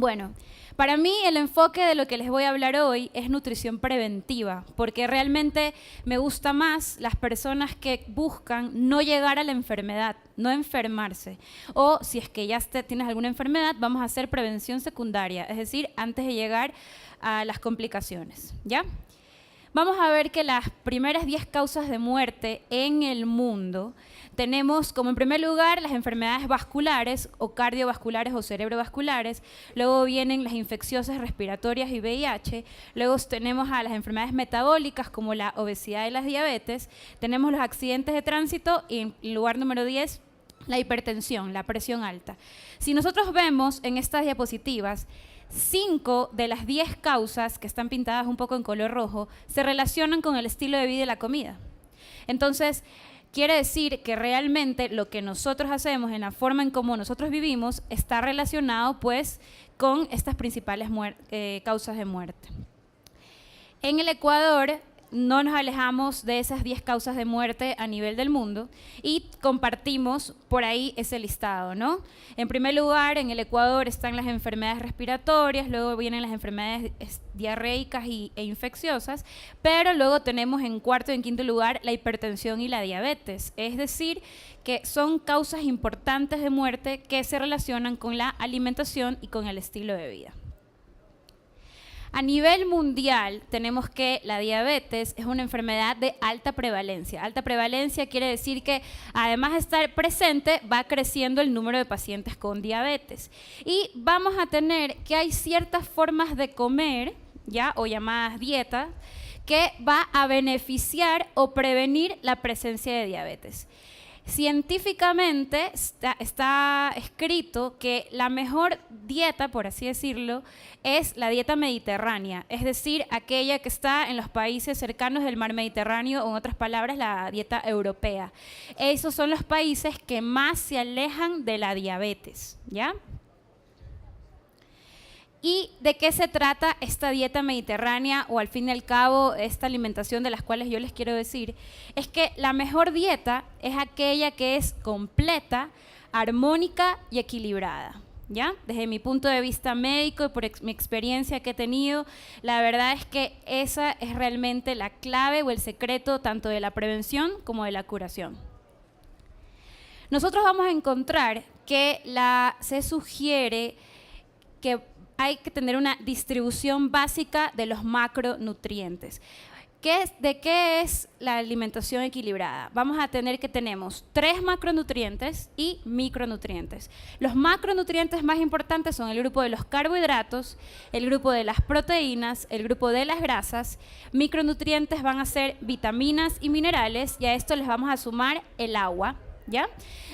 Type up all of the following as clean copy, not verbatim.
Bueno, para mí el enfoque de lo que les voy a hablar hoy es nutrición preventiva, porque realmente me gusta más las personas que buscan no llegar a la enfermedad, no enfermarse. O si es que ya tienes alguna enfermedad, vamos a hacer prevención secundaria, es decir, antes de llegar a las complicaciones, ¿ya? Vamos a ver que las primeras 10 causas de muerte en el mundo tenemos como en primer lugar las enfermedades vasculares o cardiovasculares o cerebrovasculares, luego vienen las infecciosas respiratorias y VIH, luego tenemos a las enfermedades metabólicas como la obesidad y las diabetes, tenemos los accidentes de tránsito y en lugar número 10, la hipertensión, la presión alta. Si nosotros vemos en estas diapositivas, 5 de las 10 causas que están pintadas un poco en color rojo se relacionan con el estilo de vida y la comida. Entonces, quiere decir que realmente lo que nosotros hacemos en la forma en cómo nosotros vivimos está relacionado pues con estas principales causas de muerte. En el Ecuador no nos alejamos de esas 10 causas de muerte a nivel del mundo y compartimos por ahí ese listado, ¿no? En primer lugar, en el Ecuador están las enfermedades respiratorias, luego vienen las enfermedades diarreicas e infecciosas, pero luego tenemos en cuarto y en quinto lugar la hipertensión y la diabetes, es decir, que son causas importantes de muerte que se relacionan con la alimentación y con el estilo de vida. A nivel mundial tenemos que la diabetes es una enfermedad de alta prevalencia. Alta prevalencia quiere decir que además de estar presente va creciendo el número de pacientes con diabetes. Y vamos a tener que hay ciertas formas de comer, ¿ya? O llamadas dietas, que va a beneficiar o prevenir la presencia de diabetes. Científicamente está escrito que la mejor dieta, por así decirlo, es la dieta mediterránea, es decir, aquella que está en los países cercanos del mar Mediterráneo, o en otras palabras, la dieta europea. Esos son los países que más se alejan de la diabetes, ¿ya? ¿Y de qué se trata esta dieta mediterránea o al fin y al cabo esta alimentación de las cuales yo les quiero decir? Es que la mejor dieta es aquella que es completa, armónica y equilibrada, ¿ya? Desde mi punto de vista médico y por mi experiencia que he tenido, la verdad es que esa es realmente la clave o el secreto tanto de la prevención como de la curación. Nosotros vamos a encontrar que se sugiere que hay que tener una distribución básica de los macronutrientes. ¿De qué es la alimentación equilibrada? Vamos a tener que tenemos 3 macronutrientes y micronutrientes. Los macronutrientes más importantes son el grupo de los carbohidratos, el grupo de las proteínas, el grupo de las grasas. Micronutrientes van a ser vitaminas y minerales y a esto les vamos a sumar el agua, ¿ya?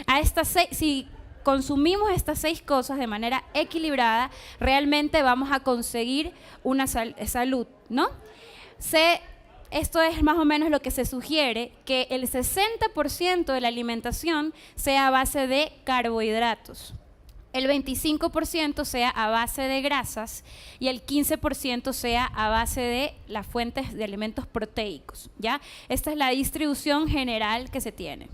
A estas 6, si consumimos estas 6 cosas de manera equilibrada, realmente vamos a conseguir una salud, ¿no? Esto es más o menos lo que se sugiere, que el 60% de la alimentación sea a base de carbohidratos, el 25% sea a base de grasas y el 15% sea a base de las fuentes de alimentos proteicos, ¿ya? Esta es la distribución general que se tiene.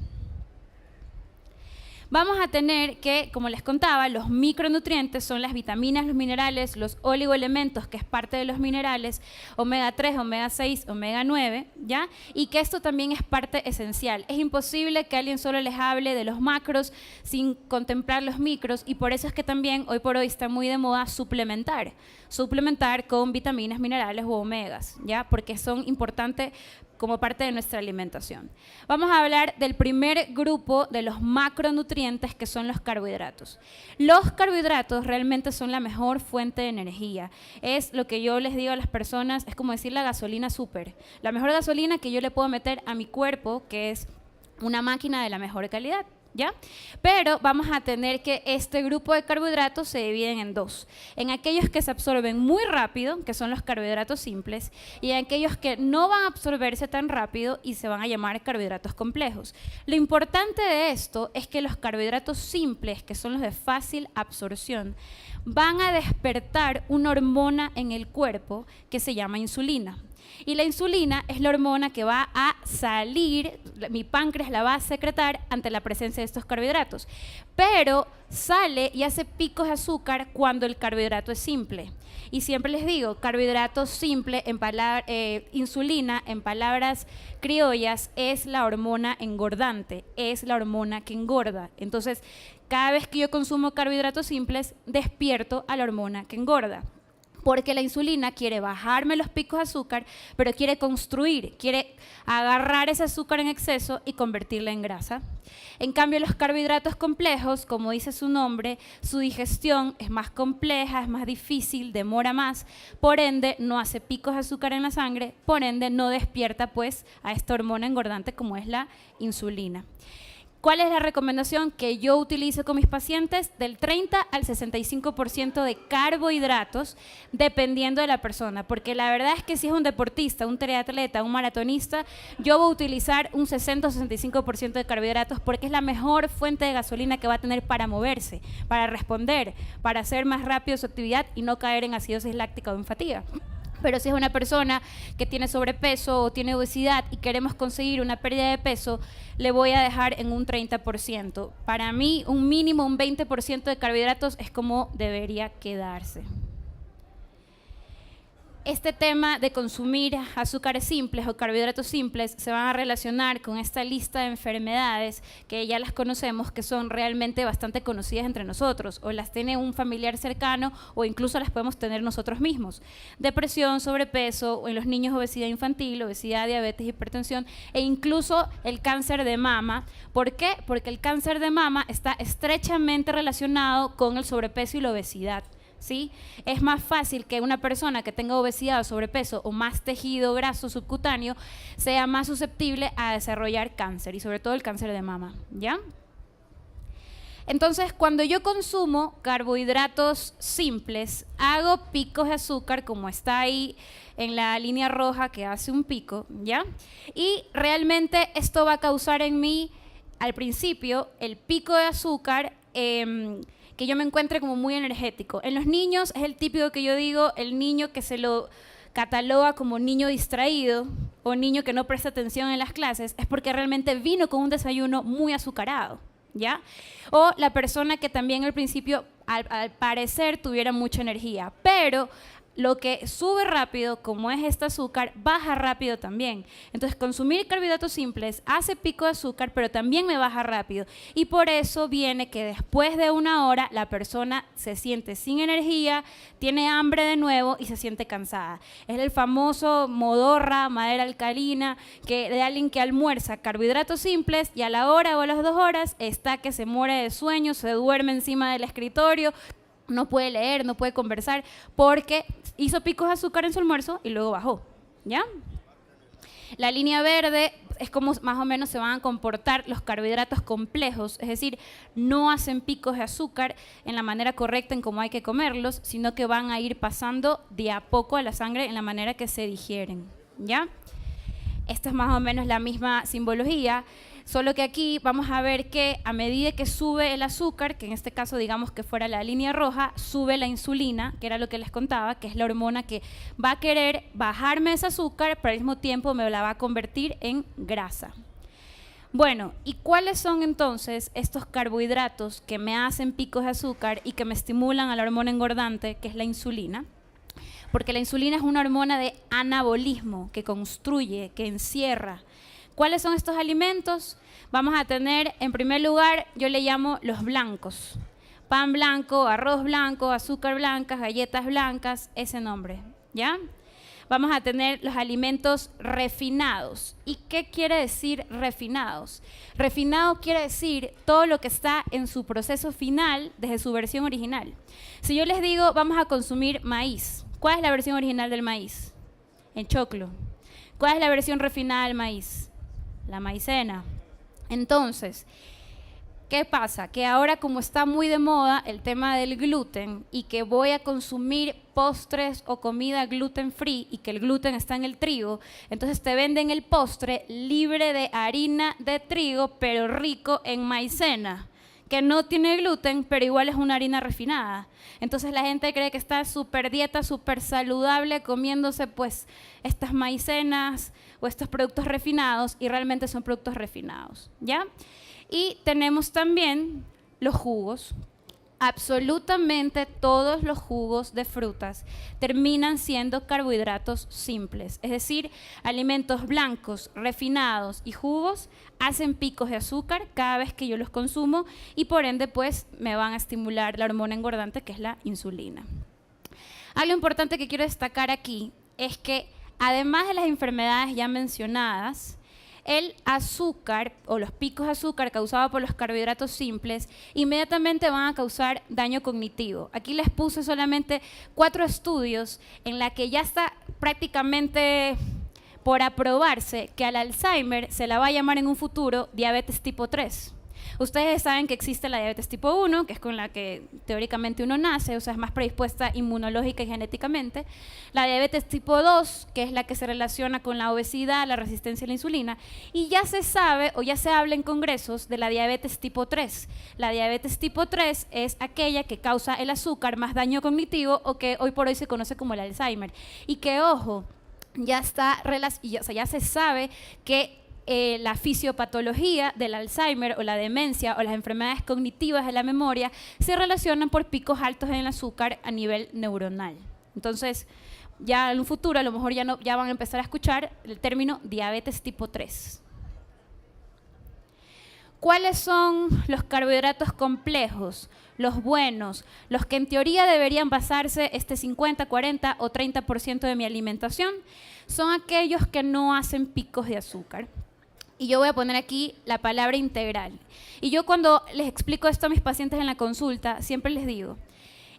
Vamos a tener que, como les contaba, los micronutrientes son las vitaminas, los minerales, los oligoelementos, que es parte de los minerales, omega 3, omega 6, omega 9, ¿ya? Y que esto también es parte esencial. Es imposible que alguien solo les hable de los macros sin contemplar los micros y por eso es que también hoy por hoy está muy de moda suplementar con vitaminas, minerales o omegas, ¿ya? Porque son importantes como parte de nuestra alimentación. Vamos a hablar del primer grupo de los macronutrientes, que son los carbohidratos. Los carbohidratos realmente son la mejor fuente de energía. Es lo que yo les digo a las personas, es como decir la gasolina súper. La mejor gasolina que yo le puedo meter a mi cuerpo, que es una máquina de la mejor calidad, ¿ya? Pero vamos a tener que este grupo de carbohidratos se dividen en 2. En aquellos que se absorben muy rápido, que son los carbohidratos simples, y en aquellos que no van a absorberse tan rápido y se van a llamar carbohidratos complejos. Lo importante de esto es que los carbohidratos simples, que son los de fácil absorción, van a despertar una hormona en el cuerpo que se llama insulina. Y la insulina es la hormona que va a salir, mi páncreas la va a secretar ante la presencia de estos carbohidratos. Pero sale y hace picos de azúcar cuando el carbohidrato es simple. Y siempre les digo, carbohidrato simple, insulina, en palabras criollas, es la hormona engordante, es la hormona que engorda. Entonces, cada vez que yo consumo carbohidratos simples, despierto a la hormona que engorda. Porque la insulina quiere bajarme los picos de azúcar, pero quiere quiere agarrar ese azúcar en exceso y convertirla en grasa. En cambio, los carbohidratos complejos, como dice su nombre, su digestión es más compleja, es más difícil, demora más, por ende no hace picos de azúcar en la sangre, por ende no despierta pues a esta hormona engordante como es la insulina. ¿Cuál es la recomendación que yo utilizo con mis pacientes? Del 30 al 65% de carbohidratos, dependiendo de la persona. Porque la verdad es que si es un deportista, un triatleta, un maratonista, yo voy a utilizar un 60 o 65% de carbohidratos porque es la mejor fuente de gasolina que va a tener para moverse, para responder, para hacer más rápido su actividad y no caer en acidosis láctica o en fatiga. Pero si es una persona que tiene sobrepeso o tiene obesidad y queremos conseguir una pérdida de peso, le voy a dejar en un 30%. Para mí, un mínimo, un 20% de carbohidratos es como debería quedarse. Este tema de consumir azúcares simples o carbohidratos simples se van a relacionar con esta lista de enfermedades que ya las conocemos, que son realmente bastante conocidas entre nosotros, o las tiene un familiar cercano o incluso las podemos tener nosotros mismos. Depresión, sobrepeso, o en los niños obesidad infantil, obesidad, diabetes, hipertensión e incluso el cáncer de mama. ¿Por qué? Porque el cáncer de mama está estrechamente relacionado con el sobrepeso y la obesidad. ¿Sí? Es más fácil que una persona que tenga obesidad o sobrepeso o más tejido graso subcutáneo sea más susceptible a desarrollar cáncer y sobre todo el cáncer de mama, ¿ya? Entonces, cuando yo consumo carbohidratos simples, hago picos de azúcar como está ahí en la línea roja que hace un pico, ¿ya? Y realmente esto va a causar en mí, al principio, el pico de azúcar que yo me encuentre como muy energético. En los niños es el típico que yo digo, el niño que se lo cataloga como niño distraído o niño que no presta atención en las clases, es porque realmente vino con un desayuno muy azucarado, ¿ya? O la persona que también al principio, al parecer, tuviera mucha energía, pero lo que sube rápido, como es este azúcar, baja rápido también. Entonces, consumir carbohidratos simples hace pico de azúcar, pero también me baja rápido. Y por eso viene que después de una hora la persona se siente sin energía, tiene hambre de nuevo y se siente cansada. Es el famoso modorra, madera alcalina, que de alguien que almuerza carbohidratos simples y a la hora o a las 2 horas está que se muere de sueño, se duerme encima del escritorio, no puede leer, no puede conversar, porque hizo picos de azúcar en su almuerzo y luego bajó, ¿ya? La línea verde es como más o menos se van a comportar los carbohidratos complejos, es decir, no hacen picos de azúcar en la manera correcta en cómo hay que comerlos, sino que van a ir pasando de a poco a la sangre en la manera que se digieren, ¿ya? Esta es más o menos la misma simbología, solo que aquí vamos a ver que a medida que sube el azúcar, que en este caso digamos que fuera la línea roja, sube la insulina, que era lo que les contaba, que es la hormona que va a querer bajarme ese azúcar, pero al mismo tiempo me la va a convertir en grasa. Bueno, ¿y cuáles son entonces estos carbohidratos que me hacen picos de azúcar y que me estimulan a la hormona engordante, que es la insulina? Porque la insulina es una hormona de anabolismo que construye, que encierra. ¿Cuáles son estos alimentos? Vamos a tener, en primer lugar, yo le llamo los blancos. Pan blanco, arroz blanco, azúcar blanca, galletas blancas, ese nombre, ¿ya? Vamos a tener los alimentos refinados. ¿Y qué quiere decir refinados? Refinado quiere decir todo lo que está en su proceso final desde su versión original. Si yo les digo, vamos a consumir maíz, ¿cuál es la versión original del maíz? El choclo. ¿Cuál es la versión refinada del maíz? La maicena. Entonces, ¿qué pasa? Que ahora como está muy de moda el tema del gluten y que voy a consumir postres o comida gluten free y que el gluten está en el trigo, entonces te venden el postre libre de harina de trigo pero rico en maicena. que no tiene gluten, pero igual es una harina refinada. Entonces la gente cree que está súper dieta, súper saludable, comiéndose pues estas maicenas o estos productos refinados, y realmente son productos refinados, ¿ya? Y tenemos también los jugos. Absolutamente todos los jugos de frutas terminan siendo carbohidratos simples, es decir, alimentos blancos, refinados y jugos hacen picos de azúcar cada vez que yo los consumo y por ende pues me van a estimular la hormona engordante que es la insulina. Algo importante que quiero destacar aquí es que además de las enfermedades ya mencionadas, el azúcar o los picos de azúcar causados por los carbohidratos simples inmediatamente van a causar daño cognitivo. Aquí les puse solamente 4 estudios en la que ya está prácticamente por aprobarse que al Alzheimer se la va a llamar en un futuro diabetes tipo 3. Ustedes saben que existe la diabetes tipo 1, que es con la que teóricamente uno nace, o sea, es más predispuesta inmunológica y genéticamente. La diabetes tipo 2, que es la que se relaciona con la obesidad, la resistencia a la insulina. Y ya se sabe, o ya se habla en congresos, de la diabetes tipo 3. La diabetes tipo 3 es aquella que causa el azúcar más daño cognitivo, o que hoy por hoy se conoce como el Alzheimer. Y que, ojo, ya se sabe que la fisiopatología del Alzheimer o la demencia o las enfermedades cognitivas de la memoria se relacionan por picos altos en el azúcar a nivel neuronal. Entonces, ya en un futuro a lo mejor ya van a empezar a escuchar el término diabetes tipo 3. ¿Cuáles son los carbohidratos complejos, los buenos, los que en teoría deberían basarse 50, 40 o 30% de mi alimentación? Son aquellos que no hacen picos de azúcar. Y yo voy a poner aquí la palabra integral. Y yo cuando les explico esto a mis pacientes en la consulta, siempre les digo,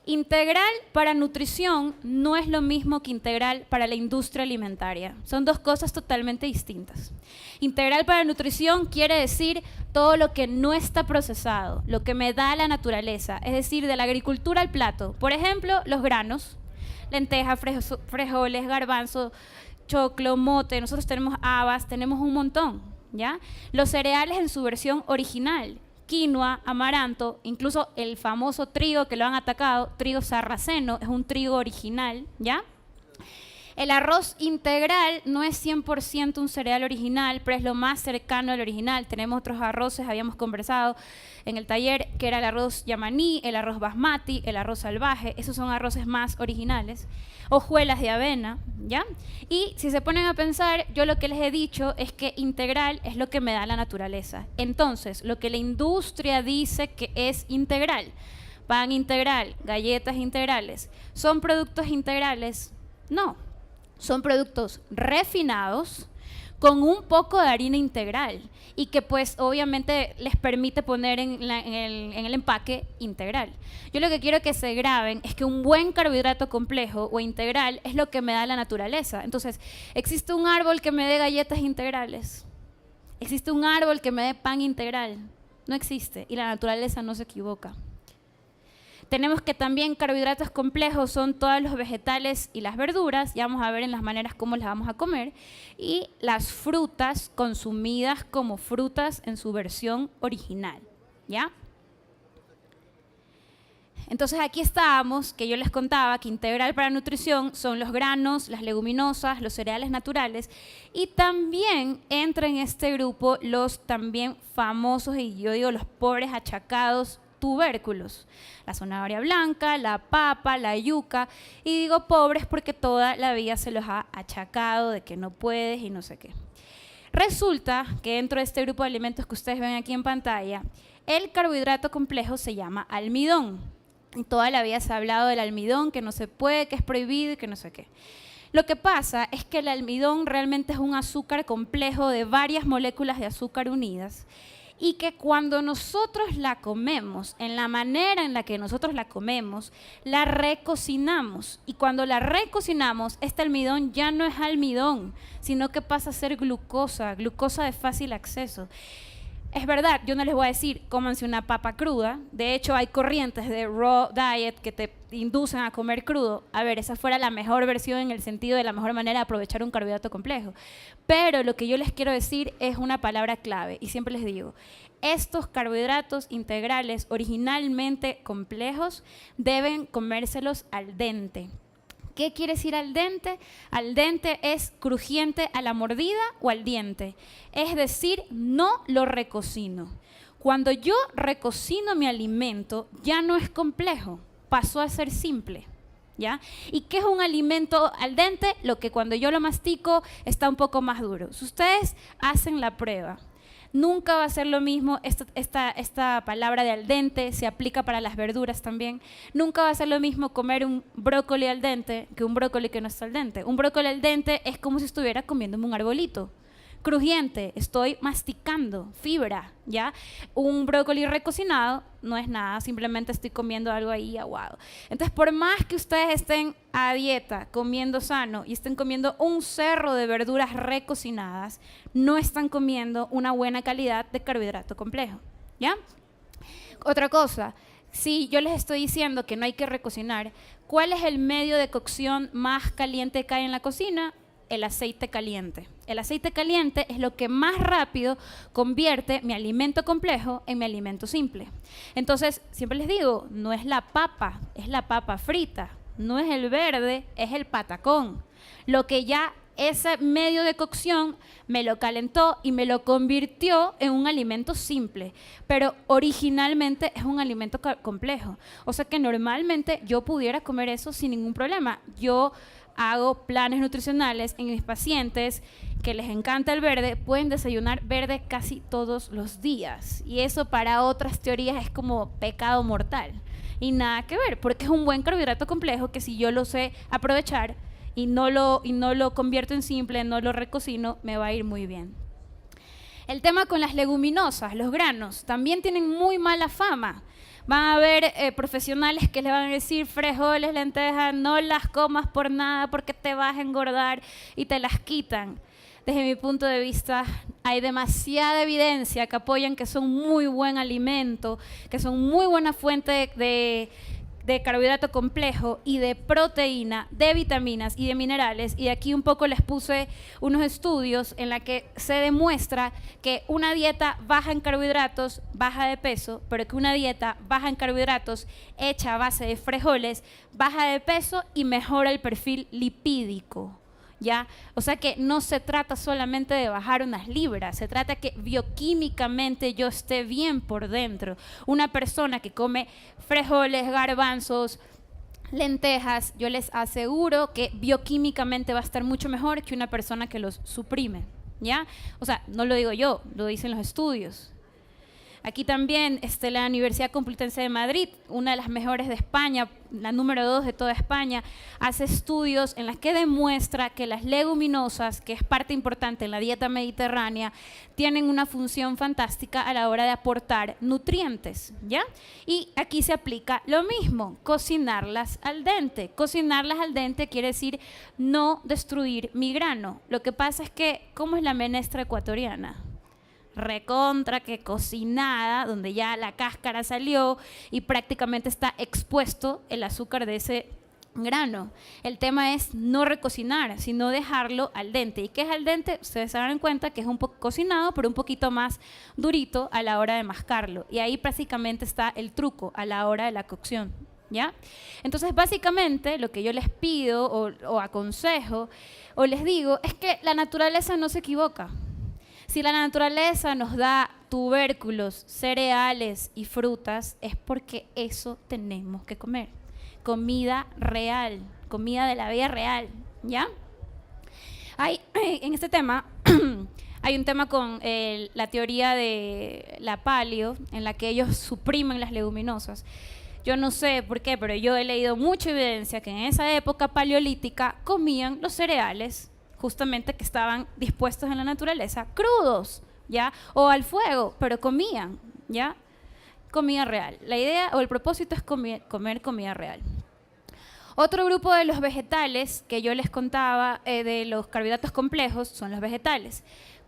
integral para nutrición no es lo mismo que integral para la industria alimentaria. Son dos cosas totalmente distintas. Integral para nutrición quiere decir todo lo que no está procesado, lo que me da la naturaleza, es decir, de la agricultura al plato. Por ejemplo, los granos, lentejas, frijoles, garbanzo, choclo, mote, nosotros tenemos habas, tenemos un montón. ¿Ya? Los cereales en su versión original, quinoa, amaranto, incluso el famoso trigo que lo han atacado, trigo sarraceno, es un trigo original, ¿ya? El arroz integral no es 100% un cereal original, pero es lo más cercano al original. Tenemos otros arroces, habíamos conversado en el taller, que era el arroz yamaní, el arroz basmati, el arroz salvaje. Esos son arroces más originales. Hojuelas de avena, ¿ya? Y si se ponen a pensar, yo lo que les he dicho es que integral es lo que me da la naturaleza. Entonces, lo que la industria dice que es integral, pan integral, galletas integrales, ¿son productos integrales? No. Son productos refinados con un poco de harina integral y que pues obviamente les permite poner en el empaque integral. Yo lo que quiero que se graben es que un buen carbohidrato complejo o integral es lo que me da la naturaleza. Entonces, ¿existe un árbol que me dé galletas integrales? ¿Existe un árbol que me dé pan integral? No existe y la naturaleza no se equivoca. Tenemos que también carbohidratos complejos son todos los vegetales y las verduras, ya vamos a ver en las maneras cómo las vamos a comer, y las frutas consumidas como frutas en su versión original, ¿ya? Entonces aquí estábamos, que yo les contaba que integral para nutrición son los granos, las leguminosas, los cereales naturales, y también entra en este grupo los también famosos, y yo digo los pobres achacados, tubérculos, la zanahoria blanca, la papa, la yuca, y digo pobres porque toda la vida se los ha achacado de que no puedes y no sé qué. Resulta que dentro de este grupo de alimentos que ustedes ven aquí en pantalla, el carbohidrato complejo se llama almidón. Y toda la vida se ha hablado del almidón, que no se puede, que es prohibido y que no sé qué. Lo que pasa es que el almidón realmente es un azúcar complejo de varias moléculas de azúcar unidas, y que cuando nosotros la comemos, en la manera en la que nosotros la comemos, la recocinamos. Y cuando la recocinamos, este almidón ya no es almidón, sino que pasa a ser glucosa, glucosa de fácil acceso. Es verdad, yo no les voy a decir cómanse una papa cruda. De hecho, hay corrientes de raw diet que te inducen a comer crudo. A ver, esa fuera la mejor versión en el sentido de la mejor manera de aprovechar un carbohidrato complejo. Pero lo que yo les quiero decir es una palabra clave y siempre les digo, estos carbohidratos integrales originalmente complejos deben comérselos al dente. ¿Qué quiere decir al dente? Al dente es crujiente a la mordida o al diente. Es decir, no lo recocino. Cuando yo recocino mi alimento, ya no es complejo, pasó a ser simple. ¿Ya? ¿Y qué es un alimento al dente? Lo que cuando yo lo mastico está un poco más duro. Si ustedes hacen la prueba, nunca va a ser lo mismo, esta palabra de al dente se aplica para las verduras también. Nunca va a ser lo mismo comer un brócoli al dente que un brócoli que no está al dente. Un brócoli al dente es como si estuviera comiéndome un arbolito. Crujiente, estoy masticando fibra, ¿ya? Un brócoli recocinado no es nada, simplemente estoy comiendo algo ahí aguado. Entonces, por más que ustedes estén a dieta, comiendo sano y estén comiendo un cerro de verduras recocinadas, no están comiendo una buena calidad de carbohidrato complejo, ¿ya? Otra cosa, si yo les estoy diciendo que no hay que recocinar, ¿cuál es el medio de cocción más caliente que hay en la cocina? El aceite caliente. El aceite caliente es lo que más rápido convierte mi alimento complejo en mi alimento simple. Entonces, siempre les digo, no es la papa, es la papa frita. No es el verde, es el patacón. Lo que ya ese medio de cocción me lo calentó y me lo convirtió en un alimento simple, pero originalmente es un alimento complejo. O sea que normalmente yo pudiera comer eso sin ningún problema. Yo hago planes nutricionales en mis pacientes que les encanta el verde, pueden desayunar verde casi todos los días. Y eso para otras teorías es como pecado mortal. Y nada que ver, porque es un buen carbohidrato complejo que si yo lo sé aprovechar y no lo convierto en simple, no lo recocino, me va a ir muy bien. El tema con las leguminosas, los granos, también tienen muy mala fama. Van a haber profesionales que le van a decir frijoles, lentejas, no las comas por nada porque te vas a engordar y te las quitan. Desde mi punto de vista, hay demasiada evidencia que apoyan que son muy buen alimento, que son muy buena fuente de carbohidrato complejo y de proteína, de vitaminas y de minerales. Y aquí un poco les puse unos estudios en la que se demuestra que una dieta baja en carbohidratos baja de peso, pero que una dieta baja en carbohidratos hecha a base de frijoles baja de peso y mejora el perfil lipídico. ¿Ya? O sea que no se trata solamente de bajar unas libras, se trata que bioquímicamente yo esté bien por dentro. Una persona que come frijoles, garbanzos, lentejas, yo les aseguro que bioquímicamente va a estar mucho mejor que una persona que los suprime, ¿ya? O sea, no lo digo yo, lo dicen los estudios. Aquí también la Universidad Complutense de Madrid, una de las mejores de España, la número 2 de toda España, hace estudios en los que demuestra que las leguminosas, que es parte importante en la dieta mediterránea, tienen una función fantástica a la hora de aportar nutrientes, ¿ya? Y aquí se aplica lo mismo, cocinarlas al dente. Cocinarlas al dente quiere decir no destruir mi grano. Lo que pasa es que, ¿cómo es la menestra ecuatoriana? Recontra que cocinada, donde ya la cáscara salió y prácticamente está expuesto el azúcar de ese grano. El tema es no recocinar, sino dejarlo al dente. ¿Y qué es al dente? Ustedes se dan cuenta que es un poco cocinado, pero un poquito más durito a la hora de mascarlo. Y ahí prácticamente está el truco a la hora de la cocción, ¿ya? Entonces, básicamente, lo que yo les pido o aconsejo o les digo es que la naturaleza no se equivoca. Si la naturaleza nos da tubérculos, cereales y frutas, es porque eso tenemos que comer. Comida real, comida de la vida real, ¿ya? En este tema, hay un tema con la teoría de la paleo, en la que ellos suprimen las leguminosas. Yo no sé por qué, pero yo he leído mucha evidencia que en esa época paleolítica comían los cereales justamente que estaban dispuestos en la naturaleza, crudos, ¿ya? O al fuego, pero comían, ¿ya? Comida real. La idea o el propósito es comer comida real. Otro grupo de los vegetales que yo les contaba de los carbohidratos complejos son los vegetales.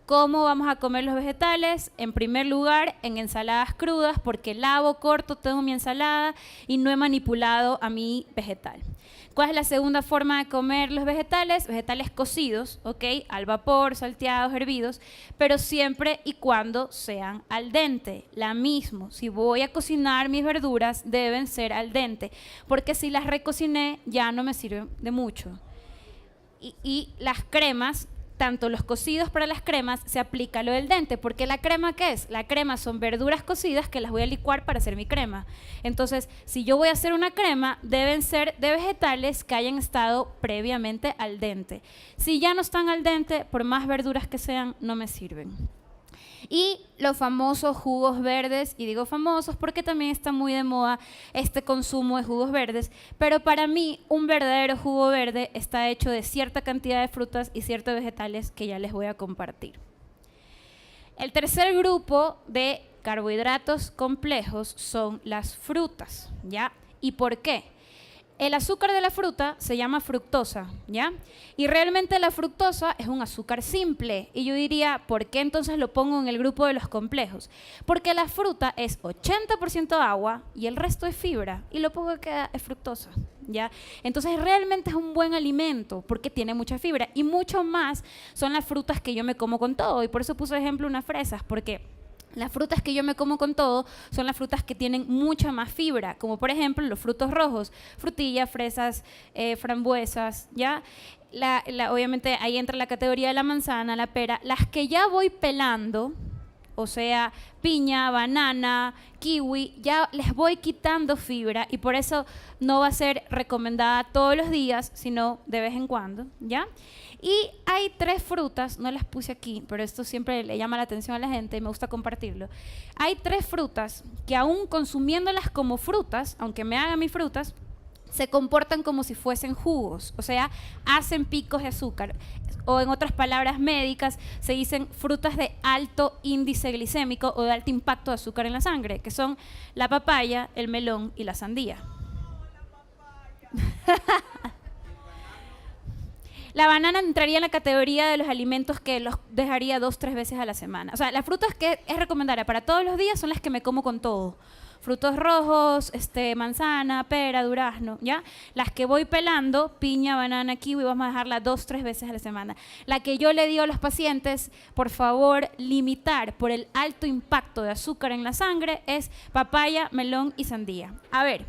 ¿Cómo vamos a comer los vegetales? En primer lugar, en ensaladas crudas, porque lavo, corto, tengo mi ensalada y no he manipulado a mi vegetal. ¿Cuál es la segunda forma de comer los vegetales? Vegetales cocidos, ¿ok? Al vapor, salteados, hervidos, pero siempre y cuando sean al dente. La misma, si voy a cocinar mis verduras, deben ser al dente, porque si las recociné ya no me sirven de mucho. Y las cremas, tanto los cocidos para las cremas, se aplica lo del dente, porque la crema, ¿qué es? La crema son verduras cocidas que las voy a licuar para hacer mi crema. Entonces, si yo voy a hacer una crema, deben ser de vegetales que hayan estado previamente al dente. Si ya no están al dente, por más verduras que sean, no me sirven. Y los famosos jugos verdes, y digo famosos porque también está muy de moda este consumo de jugos verdes, pero para mí un verdadero jugo verde está hecho de cierta cantidad de frutas y ciertos vegetales que ya les voy a compartir. El tercer grupo de carbohidratos complejos son las frutas, ¿ya? ¿Y por qué? El azúcar de la fruta se llama fructosa, ¿ya? Y realmente la fructosa es un azúcar simple. Y yo diría, ¿por qué entonces lo pongo en el grupo de los complejos? Porque la fruta es 80% agua y el resto es fibra. Y lo poco que queda es fructosa, ¿ya? Entonces realmente es un buen alimento porque tiene mucha fibra. Y mucho más son las frutas que yo me como con todo. Y por eso puse de ejemplo unas fresas, porque las frutas que yo me como con todo son las frutas que tienen mucha más fibra, como por ejemplo los frutos rojos, frutillas, fresas, frambuesas, ¿ya? Obviamente ahí entra la categoría de la manzana, la pera, las que ya voy pelando, o sea, piña, banana, kiwi, ya les voy quitando fibra y por eso no va a ser recomendada todos los días, sino de vez en cuando, ¿ya? Y hay 3 frutas, no las puse aquí, pero esto siempre le llama la atención a la gente y me gusta compartirlo. Hay 3 frutas que aún consumiéndolas como frutas, aunque me hagan mis frutas, se comportan como si fuesen jugos, o sea, hacen picos de azúcar. O en otras palabras médicas, se dicen frutas de alto índice glicémico o de alto impacto de azúcar en la sangre, que son la papaya, el melón y la sandía. La banana entraría en la categoría de los alimentos que los dejaría 2-3 veces a la semana. O sea, las frutas que es recomendable para todos los días son las que me como con todo. Frutos rojos, manzana, pera, durazno, ¿ya? Las que voy pelando, piña, banana, kiwi, vamos a dejarlas 2-3 veces a la semana. La que yo le digo a los pacientes, por favor, limitar por el alto impacto de azúcar en la sangre, es papaya, melón y sandía. A ver,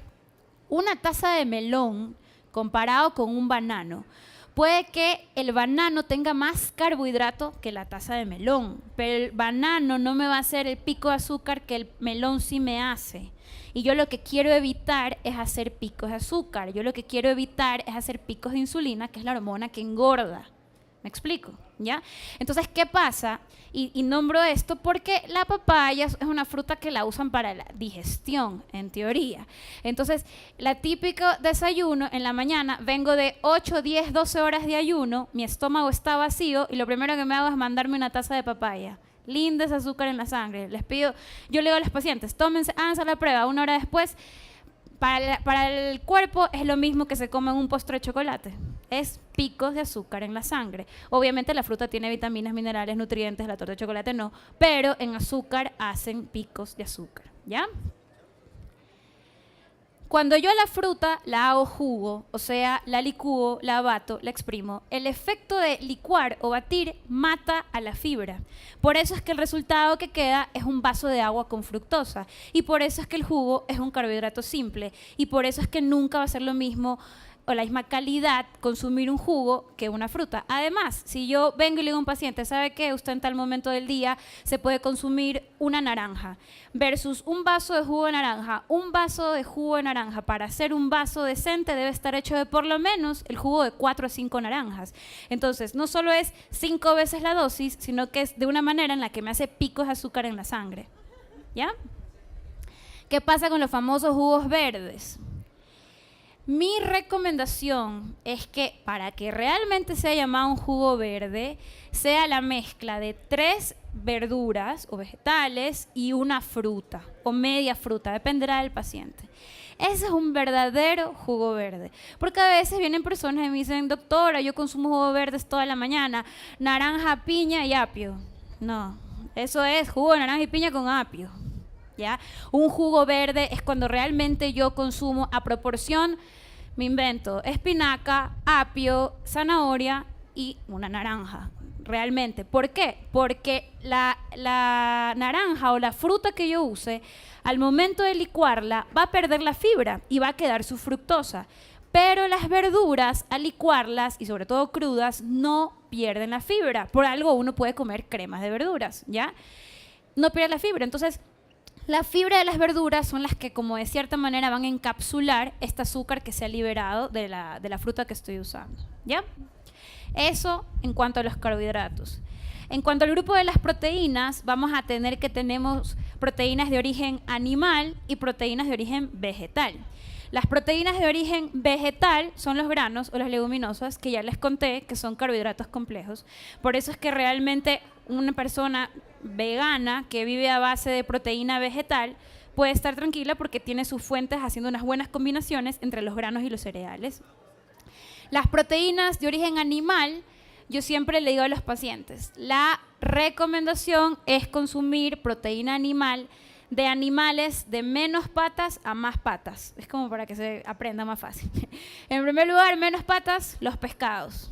una taza de melón comparado con un banano. Puede que el banano tenga más carbohidrato que la taza de melón, pero el banano no me va a hacer el pico de azúcar que el melón sí me hace. Y yo lo que quiero evitar es hacer picos de azúcar. Yo lo que quiero evitar es hacer picos de insulina, que es la hormona que engorda. ¿Me explico? ¿Ya? Entonces, ¿qué pasa? Y nombro esto porque la papaya es una fruta que la usan para la digestión, en teoría. Entonces, la típico desayuno en la mañana, vengo de 8, 10, 12 horas de ayuno, mi estómago está vacío y lo primero que me hago es mandarme una taza de papaya. Linda ese azúcar en la sangre. Les pido, yo le digo a los pacientes, tómense, háganse la prueba, 1 hora después. Para el cuerpo es lo mismo que se come en un postre de chocolate. Es picos de azúcar en la sangre. Obviamente la fruta tiene vitaminas, minerales, nutrientes, la torta de chocolate no, pero en azúcar hacen picos de azúcar, ¿ya? Cuando yo a la fruta la hago jugo, o sea, la licúo, la bato, la exprimo, el efecto de licuar o batir mata a la fibra. Por eso es que el resultado que queda es un vaso de agua con fructosa. Y por eso es que el jugo es un carbohidrato simple. Y por eso es que nunca va a ser lo mismo o la misma calidad consumir un jugo que una fruta. Además, si yo vengo y le digo a un paciente, ¿sabe qué? Usted en tal momento del día se puede consumir una naranja versus un vaso de jugo de naranja. Un vaso de jugo de naranja para hacer un vaso decente debe estar hecho de por lo menos el jugo de 4 a 5 naranjas. Entonces, no solo es 5 veces la dosis, sino que es de una manera en la que me hace picos de azúcar en la sangre. ¿Ya? ¿Qué pasa con los famosos jugos verdes? Mi recomendación es que para que realmente sea llamado un jugo verde, sea la mezcla de 3 verduras o vegetales y una fruta o media fruta, dependerá del paciente. Ese es un verdadero jugo verde. Porque a veces vienen personas y me dicen, doctora, yo consumo jugos verdes toda la mañana, naranja, piña y apio. No, eso es jugo de naranja y piña con apio. ¿Ya? Un jugo verde es cuando realmente yo consumo a proporción, me invento, espinaca, apio, zanahoria y una naranja. Realmente. ¿Por qué? Porque la naranja o la fruta que yo use, al momento de licuarla, va a perder la fibra y va a quedar su fructosa. Pero las verduras, al licuarlas, y sobre todo crudas, no pierden la fibra. Por algo uno puede comer cremas de verduras, ¿ya? No pierde la fibra. Entonces, la fibra de las verduras son las que, como de cierta manera, van a encapsular este azúcar que se ha liberado de la fruta que estoy usando, ¿ya? Eso en cuanto a los carbohidratos. En cuanto al grupo de las proteínas, vamos a tener que tenemos proteínas de origen animal y proteínas de origen vegetal. Las proteínas de origen vegetal son los granos o las leguminosas, que ya les conté que son carbohidratos complejos. Por eso es que realmente una persona vegana que vive a base de proteína vegetal puede estar tranquila porque tiene sus fuentes haciendo unas buenas combinaciones entre los granos y los cereales. Las proteínas de origen animal, yo siempre le digo a los pacientes, la recomendación es consumir proteína animal de animales de menos patas a más patas. Es como para que se aprenda más fácil. En primer lugar, menos patas, los pescados,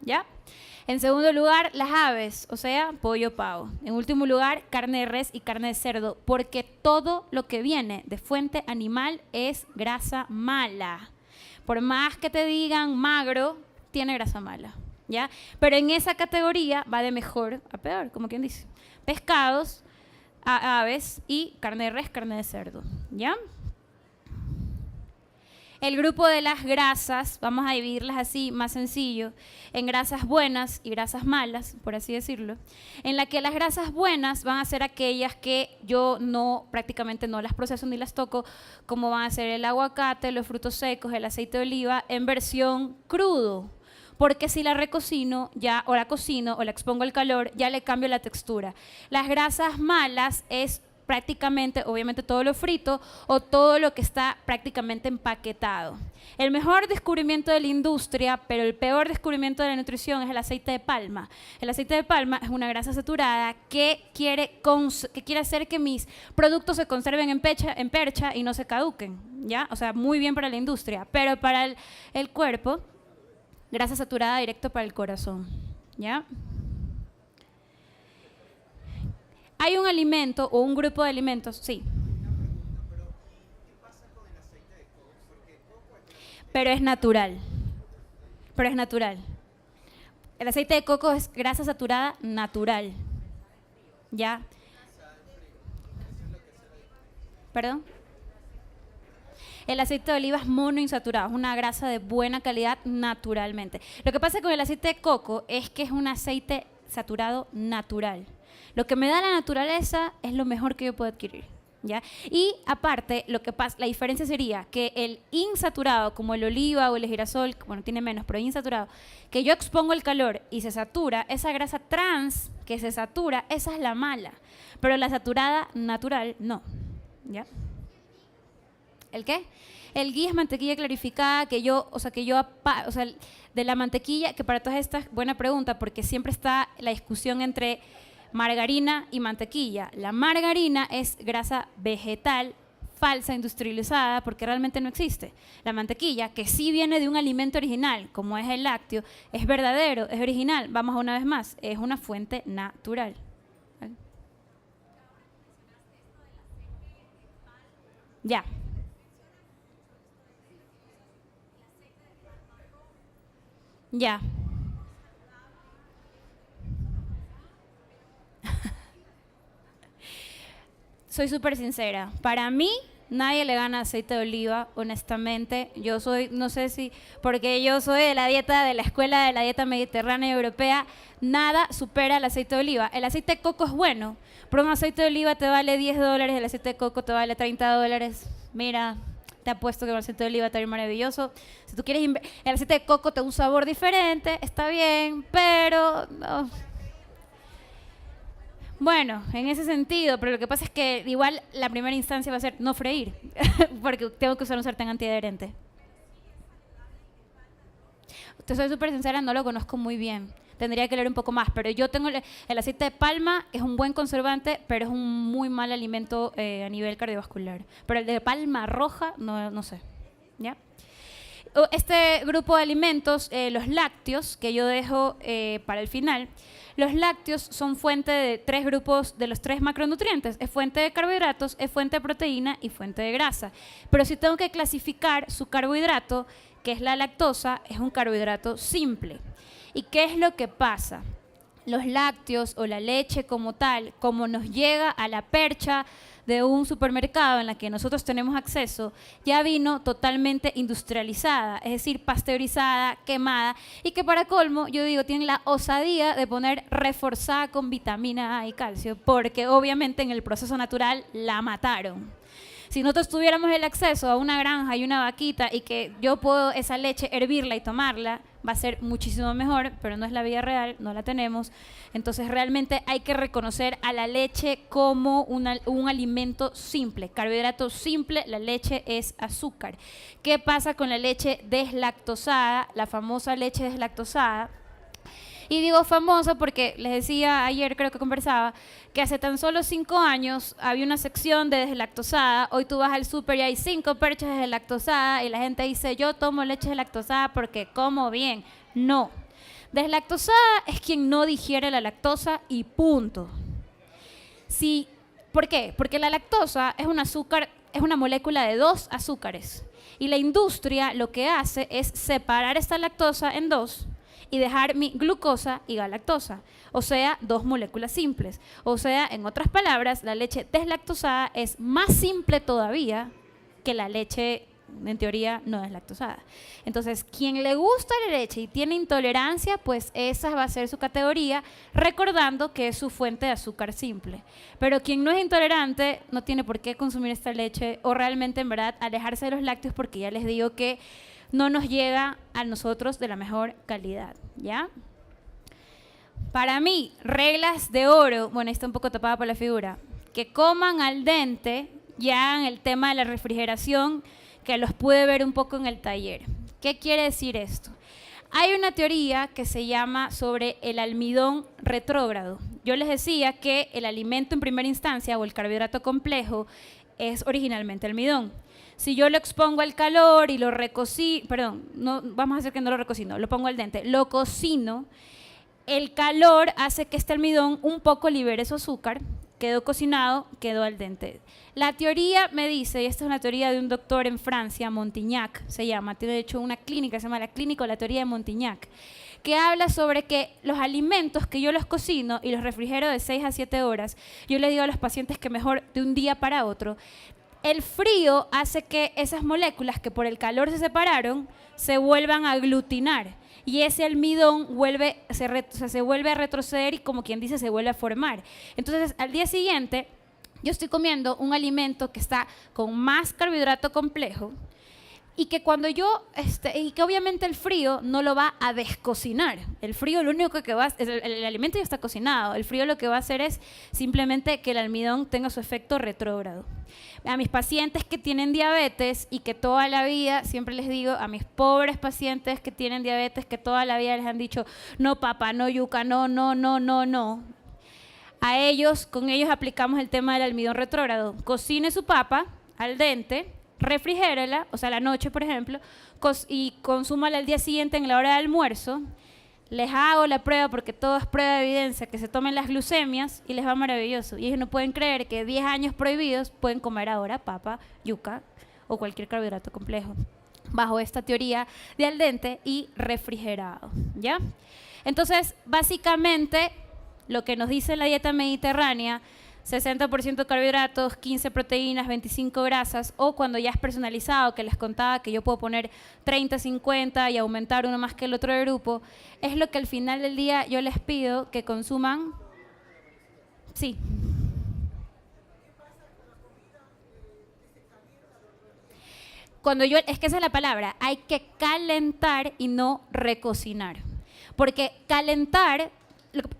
¿ya? En segundo lugar, las aves, o sea, pollo, pavo. En último lugar, carne de res y carne de cerdo, porque todo lo que viene de fuente animal es grasa mala. Por más que te digan magro, tiene grasa mala, ¿ya? Pero en esa categoría va de mejor a peor, como quien dice. Pescados, aves y carne de res, carne de cerdo, ¿ya? El grupo de las grasas, vamos a dividirlas así, más sencillo, en grasas buenas y grasas malas, por así decirlo, en la que las grasas buenas van a ser aquellas que yo prácticamente no las proceso ni las toco, como van a ser el aguacate, los frutos secos, el aceite de oliva, en versión crudo. Porque si la recocino ya, o la cocino o la expongo al calor, ya le cambio la textura. Las grasas malas es prácticamente, obviamente, todo lo frito o todo lo que está prácticamente empaquetado. El mejor descubrimiento de la industria, pero el peor descubrimiento de la nutrición, es el aceite de palma. El aceite de palma es una grasa saturada que quiere hacer que mis productos se conserven en percha y no se caduquen, ¿ya? O sea, muy bien para la industria, pero para el cuerpo, grasa saturada directo para el corazón, ¿ya? Hay un alimento o un grupo de alimentos, sí. Pero es natural. Pero es natural. El aceite de coco es grasa saturada natural, ¿ya? ¿Perdón? El aceite de oliva es monoinsaturado, es una grasa de buena calidad naturalmente. Lo que pasa con el aceite de coco es que es un aceite saturado natural. Lo que me da la naturaleza es lo mejor que yo puedo adquirir, ¿ya? Y aparte, la diferencia sería que el insaturado, como el oliva o el girasol, bueno, tiene menos, pero insaturado, que yo expongo el calor y se satura, esa grasa trans que se satura, esa es la mala. Pero la saturada natural, no, ¿ya? ¿El qué? El ghee es mantequilla clarificada de la mantequilla, que para todas estas, buena pregunta, porque siempre está la discusión entre margarina y mantequilla. La margarina es grasa vegetal falsa, industrializada, porque realmente no existe. La mantequilla, que sí viene de un alimento original, como es el lácteo, es verdadero, es original. Vamos a una vez más, es una fuente natural. ¿Vale? Ya. Ya. Soy súper sincera. Para mí, nadie le gana aceite de oliva, honestamente. Yo soy, no sé si, porque yo soy de la escuela de la dieta mediterránea europea, nada supera el aceite de oliva. El aceite de coco es bueno, pero un aceite de oliva te vale $10, el aceite de coco te vale $30. Mira, te apuesto que el aceite de oliva está bien maravilloso. Si tú quieres, el aceite de coco te da un sabor diferente, está bien, pero no. Bueno, en ese sentido, pero lo que pasa es que igual la primera instancia va a ser no freír, porque tengo que usar un sartén antiadherente. Te soy súper sincera, no lo conozco muy bien. tendría que leer un poco más, pero yo tengo el aceite de palma, es un buen conservante, pero es un muy mal alimento a nivel cardiovascular. Pero el de palma roja, no sé, ¿ya? Este grupo de alimentos, los lácteos, que yo dejo para el final, los lácteos son fuente de 3 grupos de los 3 macronutrientes. Es fuente de carbohidratos, es fuente de proteína y fuente de grasa. Pero si tengo que clasificar su carbohidrato, que es la lactosa, es un carbohidrato simple. ¿Y qué es lo que pasa? Los lácteos o la leche como tal, como nos llega a la percha de un supermercado en la que nosotros tenemos acceso, ya vino totalmente industrializada, es decir, pasteurizada, quemada, y que para colmo, yo digo, tienen la osadía de poner reforzada con vitamina A y calcio, porque obviamente en el proceso natural la mataron. Si nosotros tuviéramos el acceso a una granja y una vaquita y que yo puedo esa leche hervirla y tomarla, va a ser muchísimo mejor, pero no es la vida real, no la tenemos. Entonces realmente hay que reconocer a la leche como un alimento simple, carbohidrato simple. La leche es azúcar. ¿Qué pasa con la leche deslactosada, la famosa leche deslactosada? Y digo famosa porque les decía ayer, creo que conversaba, que hace tan solo 5 años había una sección de deslactosada. Hoy tú vas al súper y hay 5 perchas de deslactosada y la gente dice, yo tomo leche deslactosada porque como bien. No. Deslactosada es quien no digiere la lactosa y punto. Sí, ¿por qué? Porque la lactosa es un azúcar, es una molécula de 2 azúcares. Y la industria lo que hace es separar esta lactosa en 2 y dejar mi glucosa y galactosa, o sea, 2 moléculas simples. O sea, en otras palabras, la leche deslactosada es más simple todavía que la leche, en teoría, no deslactosada. Entonces, quien le gusta la leche y tiene intolerancia, pues esa va a ser su categoría, recordando que es su fuente de azúcar simple. Pero quien no es intolerante no tiene por qué consumir esta leche o realmente, en verdad, alejarse de los lácteos, porque ya les digo que no nos llega a nosotros de la mejor calidad, ¿ya? Para mí, reglas de oro, bueno, está un poco tapada por la figura, que coman al dente, ya en el tema de la refrigeración, que los pude ver un poco en el taller. ¿Qué quiere decir esto? Hay una teoría que se llama sobre el almidón retrógrado. Yo les decía que el alimento en primera instancia, o el carbohidrato complejo, es originalmente almidón. Si yo lo expongo al calor y lo recocino, perdón, no, vamos a hacer que no lo recocino, lo pongo al dente, lo cocino, el calor hace que este almidón un poco libere su azúcar, quedó cocinado, quedó al dente. La teoría me dice, y esta es una teoría de un doctor en Francia, Montignac se llama, tiene de hecho una clínica, se llama la clínica o la teoría de Montignac, que habla sobre que los alimentos que yo los cocino y los refrigero de 6 a 7 horas, yo le digo a los pacientes que mejor de un día para otro, el frío hace que esas moléculas que por el calor se separaron se vuelvan a aglutinar y ese almidón se vuelve a retroceder y, como quien dice, se vuelve a formar. Entonces, al día siguiente, yo estoy comiendo un alimento que está con más carbohidrato complejo y que cuando y que obviamente el frío no lo va a descocinar. El frío lo único que va a el alimento ya está cocinado. El frío lo que va a hacer es simplemente que el almidón tenga su efecto retrógrado. A mis pacientes que tienen diabetes y que toda la vida, siempre les digo, a mis pobres pacientes que tienen diabetes, que toda la vida les han dicho, no papa, no yuca, no. Con ellos aplicamos el tema del almidón retrógrado. Cocine su papa al dente, refrigérela, o sea, la noche, por ejemplo, y consúmala al día siguiente en la hora de almuerzo. Les hago la prueba, porque todo es prueba de evidencia, que se tomen las glucemias y les va maravilloso. Y ellos no pueden creer que 10 años prohibidos pueden comer ahora papa, yuca o cualquier carbohidrato complejo, bajo esta teoría de al dente y refrigerado, ¿ya? Entonces, básicamente, lo que nos dice la dieta mediterránea, 60% carbohidratos, 15 proteínas, 25 grasas, o cuando ya es personalizado, que les contaba que yo puedo poner 30, 50 y aumentar uno más que el otro de grupo, es lo que al final del día yo les pido que consuman. Sí. Es que esa es la palabra, hay que calentar y no recocinar, porque calentar,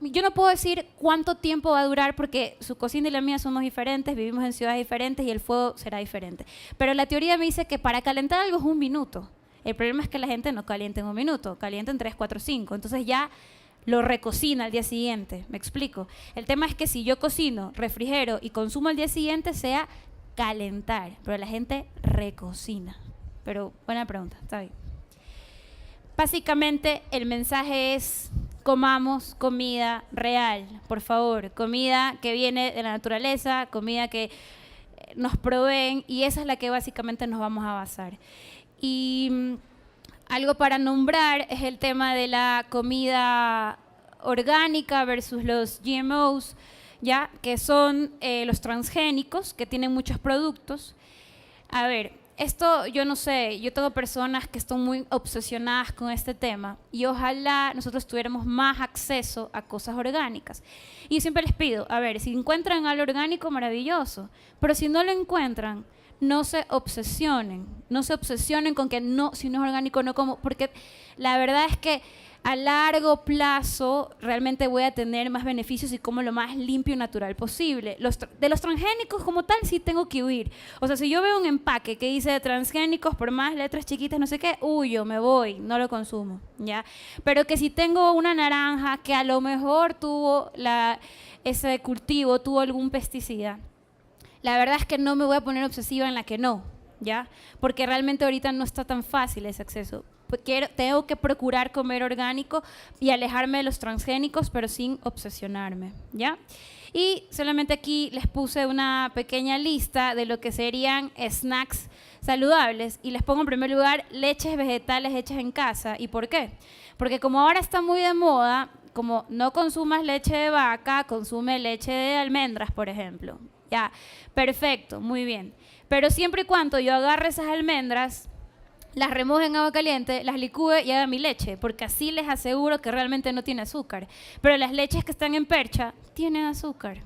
yo no puedo decir cuánto tiempo va a durar porque su cocina y la mía somos diferentes, vivimos en ciudades diferentes y el fuego será diferente. Pero la teoría me dice que para calentar algo es 1 minuto. El problema es que la gente no calienta en 1 minuto, calienta en 3, 4, 5. Entonces ya lo recocina al día siguiente. ¿Me explico? El tema es que si yo cocino, refrigero y consumo al día siguiente, sea calentar, pero la gente recocina. Pero buena pregunta, está bien. Básicamente el mensaje es: comamos comida real, por favor, comida que viene de la naturaleza, comida que nos proveen, y esa es la que básicamente nos vamos a basar. Y algo para nombrar es el tema de la comida orgánica versus los GMOs, ¿ya? Que son los transgénicos, que tienen muchos productos. A ver, esto yo no sé, yo tengo personas que están muy obsesionadas con este tema y ojalá nosotros tuviéramos más acceso a cosas orgánicas. Y yo siempre les pido, a ver, si encuentran algo orgánico, maravilloso, pero si no lo encuentran, no se obsesionen con que no, si no es orgánico no como, porque la verdad es que a largo plazo realmente voy a tener más beneficios y como lo más limpio y natural posible. De los transgénicos como tal sí tengo que huir. O sea, si yo veo un empaque que dice transgénicos por más letras chiquitas, no sé qué, huyo, me voy, no lo consumo, ¿ya? Pero que si tengo una naranja que a lo mejor tuvo ese cultivo, tuvo algún pesticida, la verdad es que no me voy a poner obsesiva en la que no, ¿ya? Porque realmente ahorita no está tan fácil ese acceso. Tengo que procurar comer orgánico y alejarme de los transgénicos, pero sin obsesionarme, ¿ya? Y solamente aquí les puse una pequeña lista de lo que serían snacks saludables y les pongo en primer lugar leches vegetales hechas en casa. ¿Y por qué? Porque como ahora está muy de moda, como no consumas leche de vaca, consume leche de almendras, por ejemplo. Ya, perfecto, muy bien. Pero siempre y cuando yo agarre esas almendras, las remoje en agua caliente, las licúe y haga mi leche, porque así les aseguro que realmente no tiene azúcar. Pero las leches que están en percha tienen azúcar.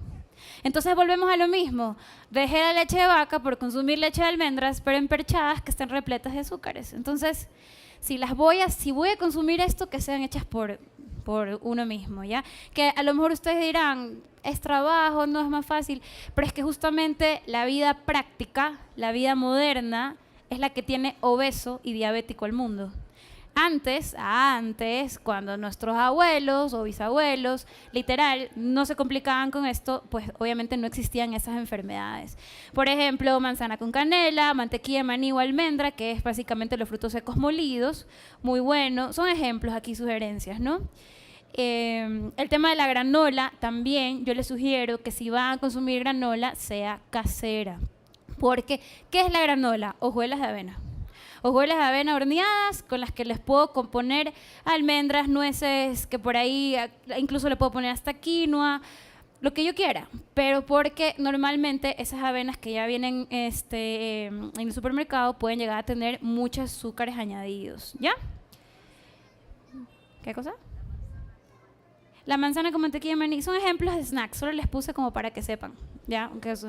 Entonces volvemos a lo mismo. Dejé la leche de vaca por consumir leche de almendras, pero en perchadas que están repletas de azúcares. Entonces, si voy a consumir esto, que sean hechas por uno mismo, ¿ya? Que a lo mejor ustedes dirán, es trabajo, no es más fácil, pero es que justamente la vida práctica, la vida moderna, es la que tiene obeso y diabético al mundo. Antes, cuando nuestros abuelos o bisabuelos, literal, no se complicaban con esto, pues obviamente no existían esas enfermedades. Por ejemplo, manzana con canela, mantequilla de maní o almendra, que es básicamente los frutos secos molidos, muy bueno. Son ejemplos aquí, sugerencias, ¿no? El tema de la granola, también yo les sugiero que si van a consumir granola, sea casera. Porque, ¿qué es la granola? Hojuelas de avena. Hojuelas de avena horneadas con las que les puedo componer almendras, nueces, que por ahí incluso le puedo poner hasta quinoa, lo que yo quiera. Pero porque normalmente esas avenas que ya vienen en el supermercado pueden llegar a tener muchos azúcares añadidos. ¿Ya? ¿Qué cosa? La manzana con mantequilla de maní. Son ejemplos de snacks, solo les puse como para que sepan. ¿Ya? Aunque eso...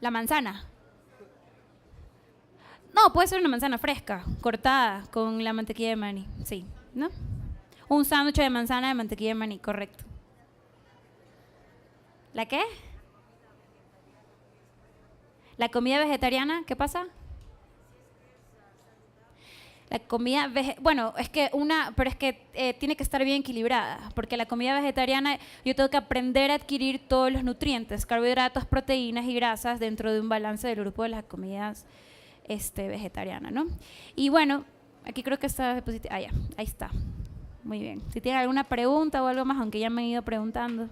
La manzana. No, puede ser una manzana fresca, cortada con la mantequilla de maní, sí, ¿no? Un sándwich de manzana de mantequilla de maní, correcto. ¿La qué? ¿La comida vegetariana? ¿Qué pasa? La comida bueno, es que tiene que estar bien equilibrada, porque la comida vegetariana yo tengo que aprender a adquirir todos los nutrientes, carbohidratos, proteínas y grasas dentro de un balance del grupo de las comidas vegetariana, ¿no? Y bueno, aquí creo que está ya, ahí está. Muy bien. Si tienen alguna pregunta o algo más, aunque ya me han ido preguntando.